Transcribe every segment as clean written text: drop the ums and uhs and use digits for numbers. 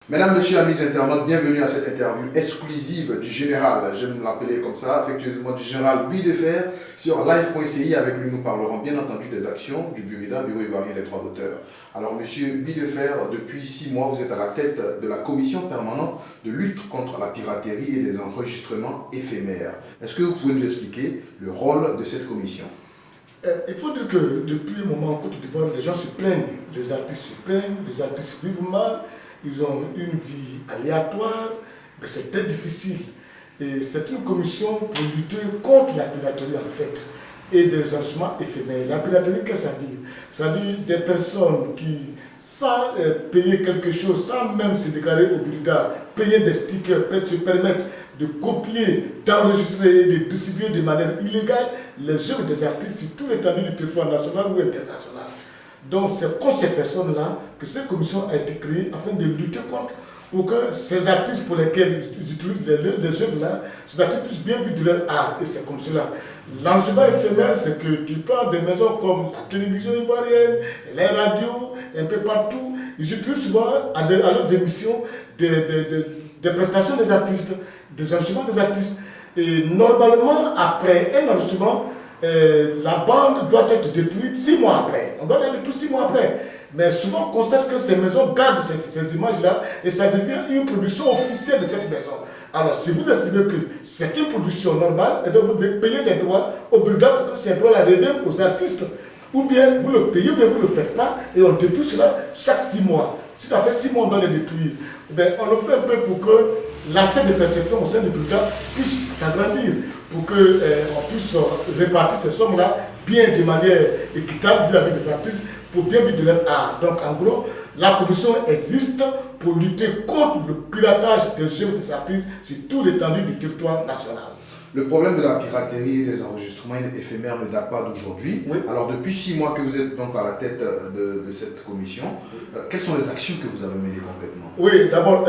Mesdames, Messieurs, amis internautes, bienvenue à cette interview exclusive du général, j'aime l'appeler comme ça, affectueusement du général Buy de Fer sur live.ci. Avec lui, nous parlerons bien entendu des actions du Burida, Bureau ivoirien des droits d'auteur. Alors, Monsieur Buy de Fer, depuis 6 mois, vous êtes à la tête de la commission permanente de lutte contre la piraterie et des enregistrements éphémères. Est-ce que vous pouvez nous expliquer le rôle de cette commission? Il faut dire que depuis un moment en Côte d'Ivoire, les gens se plaignent, les artistes vivent mal. Ils ont une vie aléatoire, mais c'est très difficile. Et c'est une commission pour lutter contre la piraterie en fait et des enregistrements éphémères. La piraterie, qu'est-ce que ça dit? Ça dit des personnes qui, sans payer quelque chose, sans même se déclarer au Burida, payer des stickers, se permettre de copier, d'enregistrer et de distribuer de manière illégale les œuvres des artistes sur tout l'étendue du territoire national ou international. Donc c'est contre ces personnes-là que cette commission a été créée afin de lutter contre, pour que ces artistes pour lesquels ils utilisent les œuvres-là, ces artistes puissent bien vivre de leur art. Et c'est comme cela. L'enregistrement éphémère, c'est que tu prends des maisons comme la télévision ivoirienne, les radios, un peu partout, ils utilisent souvent à leurs émissions des prestations des artistes, des enregistrements des artistes. Et normalement, après un enregistrement, la bande doit être détruite 6 mois après. On doit la détruire 6 mois après. Mais souvent, on constate que ces maisons gardent ces images-là et ça devient une production officielle de cette maison. Alors, si vous estimez que c'est une production normale, et donc vous devez payer des droits au Burida pour que ces droits-là reviennent aux artistes. Ou bien vous le payez, ou bien vous ne le faites pas et on détruit cela chaque 6 mois. Si ça fait 6 mois, on doit les détruire. Ben, on le fait un peu pour que l'assiette de perception au sein du Burida puisse s'agrandir, pour qu'on puisse répartir ces sommes-là bien de manière équitable vis-à-vis des artistes pour bien vivre de leur art. Donc en gros, la commission existe pour lutter contre le piratage des œuvres des artistes sur tout l'étendue du territoire national. Le problème de la piraterie et des enregistrements éphémères ne date pas d'aujourd'hui. Oui. Alors depuis 6 mois que vous êtes donc à la tête de cette commission, quelles sont les actions que vous avez menées concrètement? Oui, d'abord,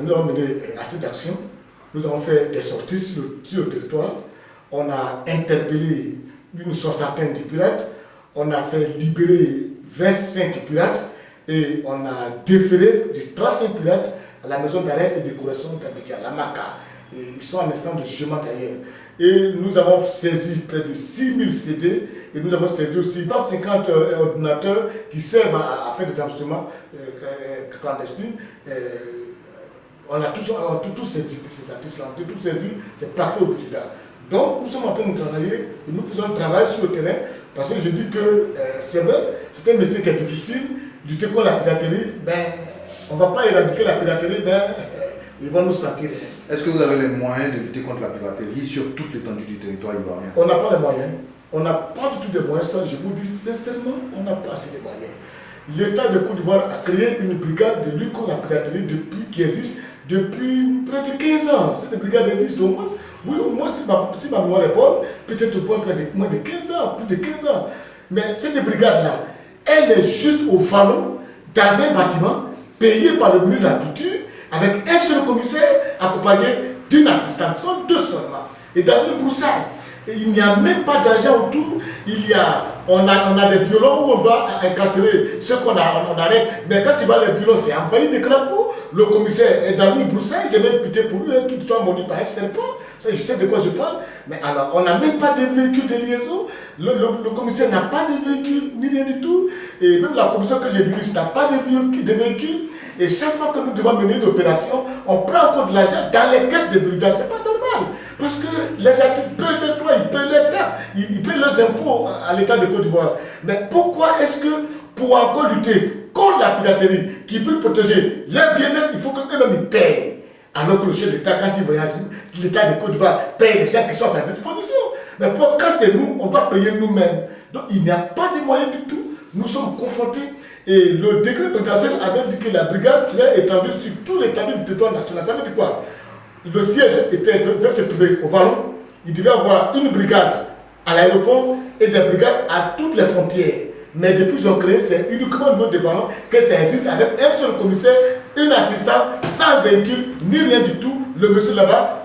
nous avons mené assez d'actions. Nous avons fait des sorties sur le territoire. On a interpellé une soixantaine de pirates. On a fait libérer 25 pirates et on a déféré de 35 pirates à la maison d'arrêt et de correction d'Abidjan, la MACA. Et ils sont en instant de jugement d'ailleurs. Et nous avons saisi près de 6000 CD et nous avons saisi aussi 150 ordinateurs qui servent à faire des enregistrements clandestins. On a tous saisi ces artistes-là, on a tous saisi ces plaqués au Burida. Donc nous sommes en train de travailler et nous faisons un travail sur le terrain parce que je dis que c'est vrai, c'est un métier qui est difficile, lutter contre la piraterie, on ne va pas éradiquer la piraterie, ils vont nous sentir. Est-ce que vous avez les moyens de lutter contre la piraterie sur toute l'étendue du territoire ivoirien? On n'a pas les moyens. On n'a pas du tout de moyens. Ça, je vous dis sincèrement, on n'a pas assez de moyens. L'État de Côte d'Ivoire a créé une brigade de lutte contre la piraterie qui existe depuis près de 15 ans. Cette brigade existe au moins. Oui, au moins, si ma mémoire est bonne, peut-être au moins moins de 15 ans, plus de 15 ans. Mais cette brigade-là, elle est juste au vallon, dans un bâtiment, payé par le ministre de la Culture, avec un seul commissaire accompagné d'une assistante. Ce sont 2 seulement. Et dans une broussaille. Et il n'y a même pas d'argent autour. On a des violons où on doit incarcérer ce qu'on arrête. Mais quand tu vas les violons, c'est envahi de crapauds. Le commissaire est dans une broussaille. J'ai même pitié pour lui qu'il soit mordu par un serpent. Je sais de quoi je parle. Mais alors, on n'a même pas de véhicule de liaison. Le commissaire n'a pas de véhicule, ni rien du tout. Et même la commission que je dirige n'a pas de véhicule. Et chaque fois que nous devons mener une opération, on prend encore de l'argent dans les caisses de Burida. Ce n'est pas normal. Parce que les artistes paient leurs droits, ils paient leurs taxes, ils paient leurs impôts à l'État de Côte d'Ivoire. Mais pourquoi est-ce que pour encore lutter contre la piraterie, qui peut protéger leur bien-être, il faut qu'eux-mêmes ils payent? Alors que le chef d'État, quand il voyage, l'État de Côte d'Ivoire paye les gens qui sont à sa disposition. Mais quand c'est nous, on doit payer nous-mêmes. Donc il n'y a pas de moyens du tout. Nous sommes confrontés. Et le décret présidentiel avait dit que la brigade serait étendue sur tout l'étendue du territoire national. Ça veut dire quoi? Le siège devait se trouver au vallon. Il devait avoir une brigade à l'aéroport et des brigades à toutes les frontières. Mais depuis qu'ils ont créé, c'est uniquement au niveau des vallons que ça existe avec un seul commissaire, une assistante, sans véhicule, ni rien du tout. Le commissaire là-bas,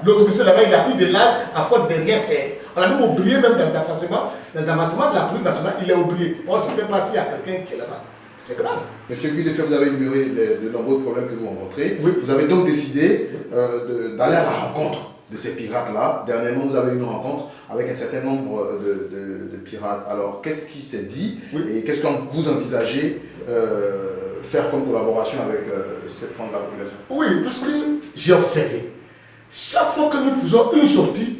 il a pris de l'âge à force de rien faire. On a même oublié, même dans les avances de la police nationale, il est oublié. On ne sait même pas s'il y a quelqu'un qui est là-bas. C'est grave. Monsieur Guy de Fer, vous avez énuméré de nombreux problèmes que nous rencontrons. Oui. Vous avez donc décidé d'aller à la rencontre de ces pirates-là. Dernièrement, vous avez eu une rencontre avec un certain nombre de pirates. Alors, qu'est-ce qui s'est dit et qu'est-ce que vous envisagez faire comme collaboration avec cette forme de la population? Oui, parce que j'ai observé. Chaque fois que nous faisons une sortie,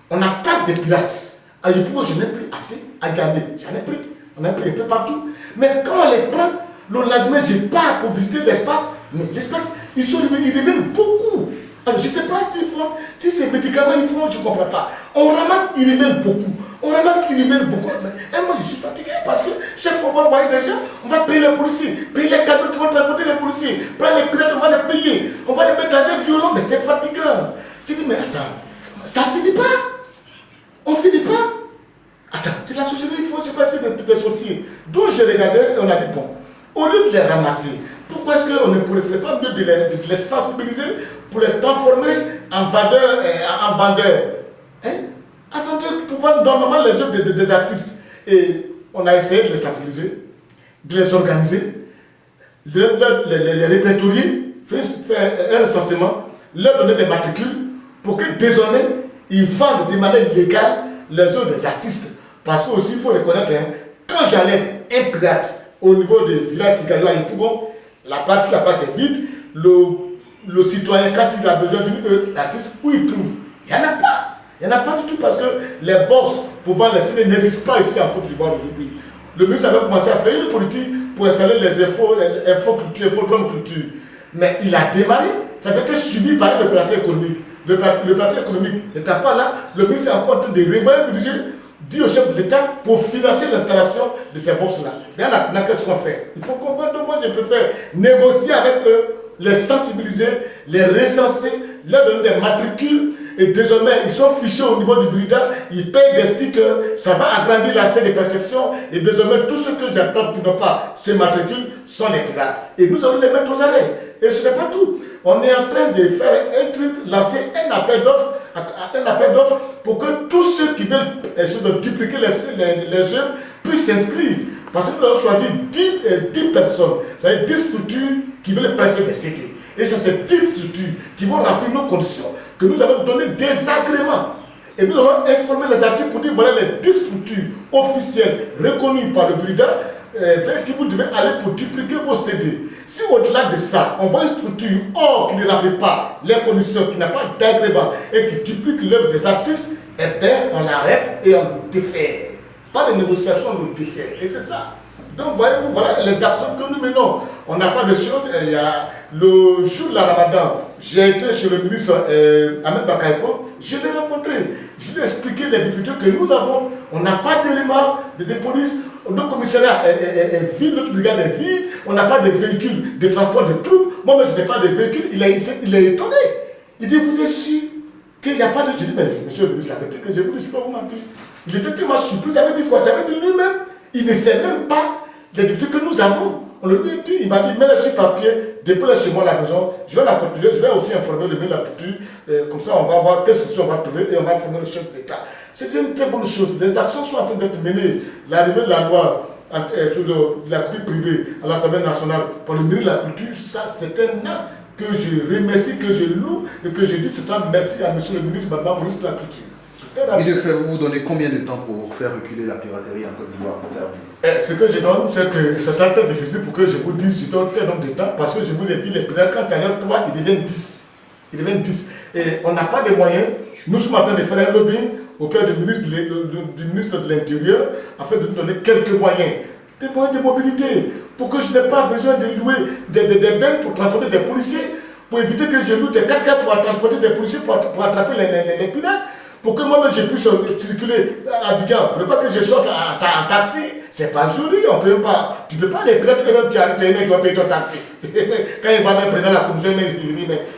on attaque des pirates. À Yopougon, je n'ai plus assez. À Gambé, j'en ai pris. On a pris un peu partout. Mais quand on les prend, le lendemain, je pars pour visiter l'espace. Mais l'espace, ils reviennent beaucoup. Alors, je ne sais pas s'ils font, si ces médicaments ils font, je ne comprends pas. On ramasse, ils reviennent beaucoup. On ramasse, ils reviennent beaucoup. Et moi, je suis fatigué parce que chaque fois, on va envoyer des gens, on va payer les policiers, payer les camions qui vont transporter les policiers, prendre les pirates, on va les payer, on va les mettre dans des violons, mais c'est fatigant. Je dis, mais attends, ça ne finit pas. On ne finit pas. Attends, c'est la société, il faut se passer des sorciers. Donc, j'ai regardé et on a dit, bon, au lieu de les ramasser, pourquoi est-ce qu'on ne pourrait pas mieux de les sensibiliser pour les transformer en vendeurs, hein? En vendeurs pour vendre normalement les œuvres des artistes. Et on a essayé de les sensibiliser, de les organiser, de les répertorier, faire un recensement, leur donner des matricules pour que désormais ils vendent de manière légale les œuvres des artistes. Parce qu'aussi, il faut reconnaître, hein, quand j'enlève un pirate au niveau du village Figaro à Yopougon, la place est vide, le citoyen, quand il a besoin d'une œuvre d'artiste, où il trouve? Il n'y en a pas. Il n'y en a pas du tout parce que les bourses pour vendre les CD n'existent pas ici en Côte d'Ivoire aujourd'hui. Le ministre avait commencé à faire une politique pour installer les infocultures, culture. Mais il a démarré, ça avait été suivi par l'opérateur économique. L'opérateur économique n'était pas là, le ministre est encore en train de revoir un budget, dit au chef de l'État pour financer l'installation de ces bourses-là. Mais là, qu'est-ce qu'on fait? Il faut comprendre, moi je préfère négocier avec eux, les sensibiliser, les recenser, leur donner des matricules, et désormais ils sont fichés au niveau du brigade, ils payent des stickers, ça va agrandir la scène de perception, et désormais tous ceux que j'attends qui n'ont pas ces matricules sont des pirates. Et nous allons les mettre aux arrêts. Et ce n'est pas tout. On est en train de faire un truc, lancer un appel d'offres pour que tous ceux qui veulent essayer de dupliquer les œuvres puissent s'inscrire. Parce que nous avons choisi 10 personnes, c'est-à-dire 10 structures qui veulent presser des CD. Et c'est ces 10 structures qui vont remplir nos conditions, que nous allons donner des agréments. Et nous allons informer les artistes pour dire voilà les 10 structures officielles reconnues par le brigade vers qui vous devez aller pour dupliquer vos CD. Si au-delà de ça, on voit une structure qui ne remplit pas les conditions, qui n'a pas d'agrément et qui duplique l'œuvre des artistes, eh bien on l'arrête et on le défait. Pas de négociation, on le défait. Et c'est ça. Donc voyez-vous, voilà les actions que nous menons. On n'a pas de choses. Il y a le jour de la Ramadan, j'ai été chez le ministre Ahmed Bakayoko, je l'ai rencontré. Je lui ai expliqué les difficultés que nous avons. On n'a pas d'éléments de police. Notre commissariat est vide, notre brigade est vide. On n'a pas de véhicules de transport de troupes. Moi-même, je n'ai pas de véhicule. Il est étonné. Il dit, vous êtes sûr qu'il n'y a pas de... Je dis, mais monsieur le ministre, la vérité que je vous dis, je ne peux pas vous mentir. Il était tellement surpris. Ça veut dire quoi? Ça veut dire lui-même, il ne sait même pas les difficultés que nous avons. On le lui a dit, il m'a dit, mets-le sur papier, dépose-le chez moi à la maison, je vais la continuer, je vais aussi informer le ministre de la Culture, comme ça on va voir quelle solution on va trouver et on va informer le chef de l'État. C'est une très bonne chose. Les actions sont en train d'être menées. L'arrivée de la loi sur la culture privée à l'Assemblée nationale par le ministre de la Culture, ça c'est un acte que je remercie, que je loue et que je dis c'est un merci à monsieur le ministre, madame le ministre de la Culture. Et de faire, vous donner combien de temps pour faire reculer la piraterie en Côte d'Ivoire? Ce que je donne, c'est que ça sera très difficile pour que je vous dise, je donne tel nombre de temps, parce que je vous ai dit, les pirates, quand il y en a 3, ils deviennent 10. Ils deviennent 10. Et on n'a pas de moyens. Nous sommes en train de faire un lobbying auprès du ministre de l'Intérieur, afin de nous donner quelques moyens. Des moyens de mobilité, pour que je n'ai pas besoin de louer des bains pour transporter des policiers, pour éviter que je loue des 4x4 pour transporter des policiers, pour attraper les pirates. Pour que moi-même je puisse circuler à Abidjan, pour ne pas que je sorte en taxi, c'est pas joli, on peut pas. Tu ne peux pas les prêter eux-mêmes qui arrivent, ils vont payer ton taxi. Quand il va même prendre la commission,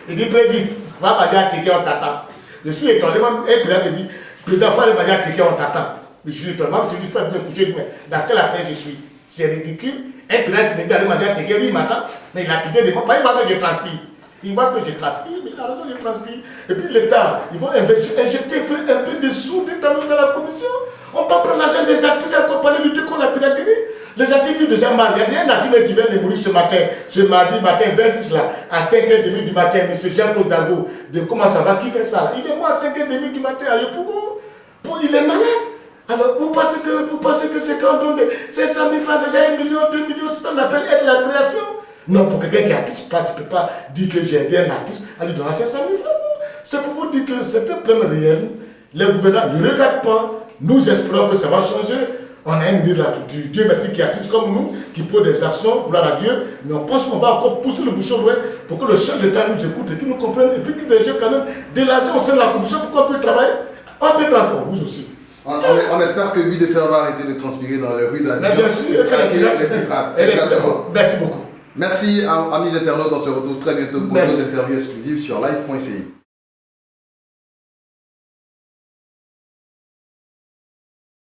il dit, président, va m'aider à ticket, on t'attend. Je suis étonné, un président me dit, président, il faut m'aider à ticket, on t'attend. Je suis étonné, moi je ne dis pas de me coucher, mais dans quelle affaire je suis? C'est ridicule. Un président me dit, allez m'aider à ticket, lui il m'attend, mais il a pitié de moi, il va que je transpire. Il voit que je transpire, mais il a raison de transpire. Et puis l'État, ils vont injecter un peu de sous dans la commission. On peut prendre l'argent des artistes pour parler lutter contre la piraterie. Les artistes vivent déjà mal. Il y a un artiste qui vient de mourir ce matin, ce mardi matin, 26 là, à 5h30 du matin. M. Jean-Claude Dago, de comment ça va, qui fait ça là? Il est mort à 5h30 du matin à Yopougon. Il est malade. Alors, vous pensez que c'est quand on donne c'est 100 000 francs, déjà 1 million, 2 millions, c'est ce qu'on appelle aide à la création? Non, pour quelqu'un qui est artiste, tu ne peux pas dire que j'ai aidé un artiste à lui donner 500 000 francs. C'est pour vous dire que c'est un problème réel. Les gouvernements ne regardent pas. Nous espérons que ça va changer. On a un ministre de la culture, Dieu merci, qui est artiste comme nous, qui pose des actions, gloire à Dieu. Mais on pense qu'on va encore pousser le bouchon loin pour que le chef d'État nous écoute et qu'il nous comprenne. Et puis qu'il dégage quand même de l'argent au sein de la commission pour qu'on puisse travailler. On peut travailler pour vous aussi. On espère que Buis de Fer va arrêter de transpirer dans les rues d'Abidjan. Bien sûr, exactement. Merci beaucoup. Merci, amis internautes. On se retrouve très bientôt pour une autre interview exclusive sur live.ci.